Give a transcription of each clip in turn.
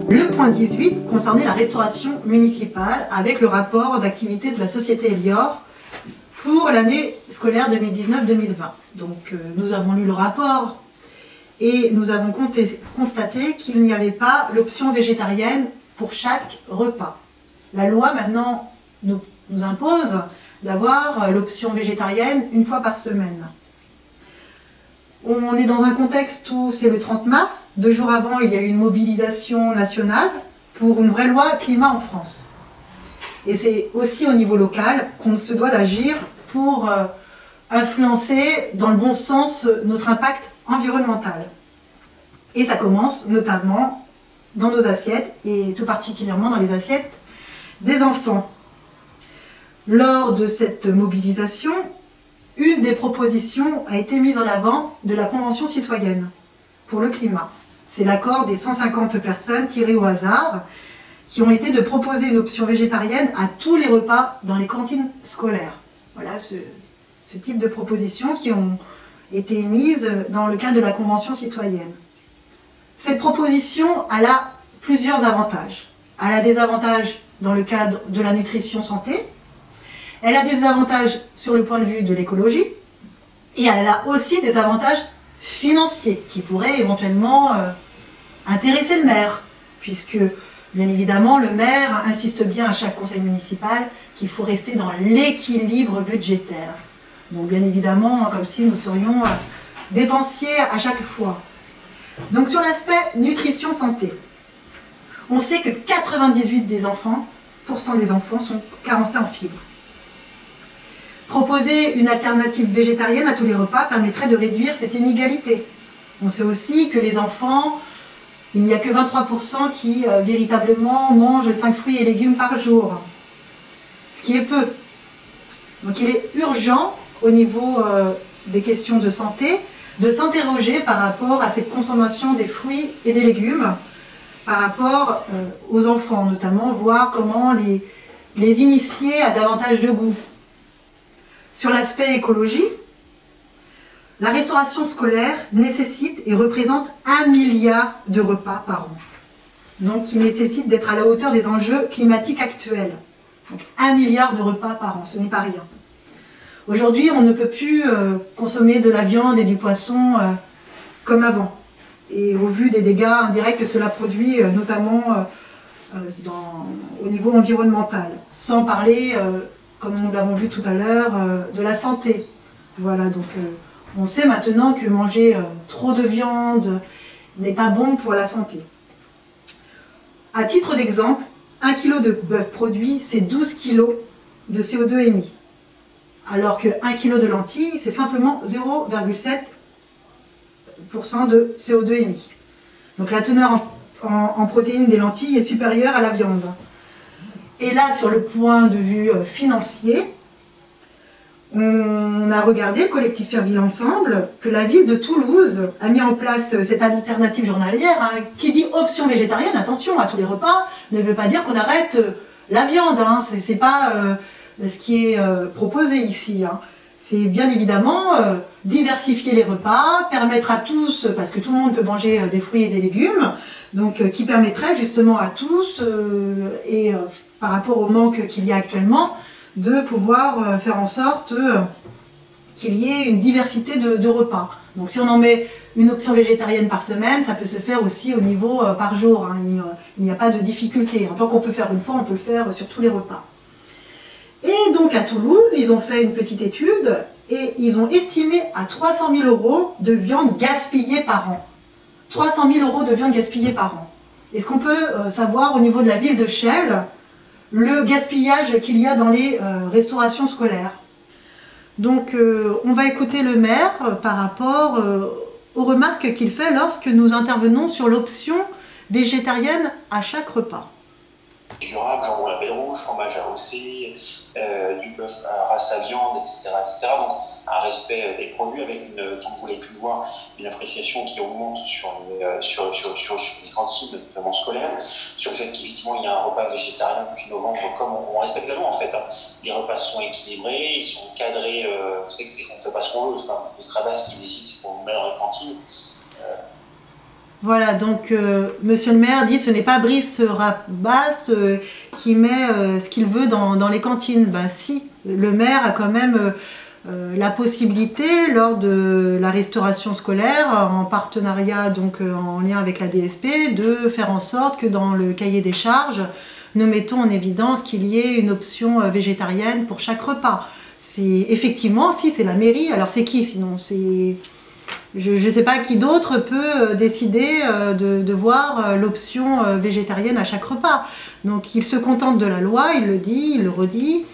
Le point 18 concernait la restauration municipale avec le rapport d'activité de la société Elior pour l'année scolaire 2019-2020. Donc nous avons lu le rapport et nous avons constaté qu'il n'y avait pas l'option végétarienne pour chaque repas. La loi maintenant nous impose d'avoir l'option végétarienne une fois par semaine. On est dans un contexte où c'est le 30 mars, 2 jours avant il y a eu une mobilisation nationale pour une vraie loi climat en France. Et c'est aussi au niveau local qu'on se doit d'agir pour influencer dans le bon sens notre impact environnemental. Et ça commence notamment dans nos assiettes et tout particulièrement dans les assiettes des enfants. Lors de cette mobilisation, une des propositions a été mise en avant de la Convention citoyenne pour le climat. C'est l'accord des 150 personnes tirées au hasard qui ont été de proposer une option végétarienne à tous les repas dans les cantines scolaires. Voilà ce type de propositions qui ont été émises dans le cadre de la Convention citoyenne. Cette proposition, elle a plusieurs avantages. Elle a des avantages dans le cadre de la nutrition santé. Elle a des avantages sur le point de vue de l'écologie et elle a aussi des avantages financiers qui pourraient éventuellement intéresser le maire, puisque bien évidemment le maire insiste bien à chaque conseil municipal qu'il faut rester dans l'équilibre budgétaire. Donc bien évidemment comme si nous serions dépensiers à chaque fois. Donc sur l'aspect nutrition santé, on sait que 98% des enfants sont carencés en fibres. Proposer une alternative végétarienne à tous les repas permettrait de réduire cette inégalité. On sait aussi que les enfants, il n'y a que 23% qui véritablement mangent 5 fruits et légumes par jour, ce qui est peu. Donc il est urgent au niveau des questions de santé de s'interroger par rapport à cette consommation des fruits et des légumes, par rapport aux enfants notamment, voir comment les initier à davantage de goût. Sur l'aspect écologie, la restauration scolaire nécessite et représente 1 milliard de repas par an. Donc il nécessite d'être à la hauteur des enjeux climatiques actuels. Donc 1 milliard de repas par an, ce n'est pas rien. Aujourd'hui, on ne peut plus consommer de la viande et du poisson comme avant. Et au vu des dégâts indirects que cela produit, notamment au niveau environnemental. Sans parler, comme nous l'avons vu tout à l'heure, de la santé. Voilà, donc on sait maintenant que manger trop de viande n'est pas bon pour la santé. À titre d'exemple, 1 kg de bœuf produit, c'est 12 kg de CO2 émis. Alors que 1 kg de lentilles, c'est simplement 0,7% de CO2 émis. Donc la teneur en protéines des lentilles est supérieure à la viande. Et là, sur le point de vue financier, on a regardé, le collectif Faire Vivre Ensemble, que la ville de Toulouse a mis en place cette alternative journalière, hein, qui dit option végétarienne, attention, à tous les repas, ne veut pas dire qu'on arrête la viande, hein, c'est pas ce qui est proposé ici. Hein. C'est bien évidemment diversifier les repas, permettre à tous, parce que tout le monde peut manger des fruits et des légumes, donc qui permettrait justement à tous, par rapport au manque qu'il y a actuellement, de pouvoir faire en sorte qu'il y ait une diversité de repas. Donc si on en met une option végétarienne par semaine, ça peut se faire aussi au niveau par jour. Hein. Il n'y a pas de difficulté. En tant qu'on peut faire une fois, on peut le faire sur tous les repas. Et donc à Toulouse, ils ont fait une petite étude et ils ont estimé à 300 000 € de viande gaspillée par an. 300 000 € de viande gaspillée par an. Est-ce qu'on peut savoir au niveau de la ville de Chelles le gaspillage qu'il y a dans les restaurations scolaires? Donc on va écouter le maire par rapport aux remarques qu'il fait lorsque nous intervenons sur l'option végétarienne à chaque repas. Durable, jambon label rouge, fromage AOC, du bœuf à race à viande, etc., etc. Donc un respect des produits avec, comme vous l'avez pu le voir, une appréciation qui augmente sur les cantines, notamment scolaires, sur le fait qu'effectivement il y a un repas végétarien depuis novembre, comme on respecte la loi en fait. Hein. Les repas sont équilibrés, ils sont cadrés, vous savez qu'on ne fait pas ce qu'on veut, c'est pas le Strabas qui décide ce qu'on met dans les cantines. Voilà, donc monsieur le maire dit ce n'est pas Brice Rabas qui met ce qu'il veut dans les cantines. Ben si, le maire a quand même la possibilité, lors de la restauration scolaire, en partenariat, donc en lien avec la DSP, de faire en sorte que dans le cahier des charges, nous mettons en évidence qu'il y ait une option végétarienne pour chaque repas. Effectivement, si c'est la mairie, alors c'est qui sinon? Je ne sais pas qui d'autre peut décider de voir l'option végétarienne à chaque repas. Donc il se contente de la loi, il le dit, il le redit.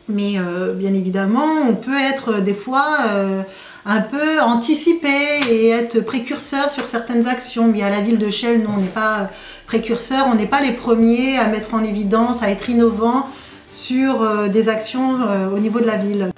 Mais bien évidemment, on peut être des fois un peu anticipé et être précurseur sur certaines actions. Mais à la ville de Chelles, non, on n'est pas précurseur, on n'est pas les premiers à mettre en évidence, à être innovants sur des actions au niveau de la ville.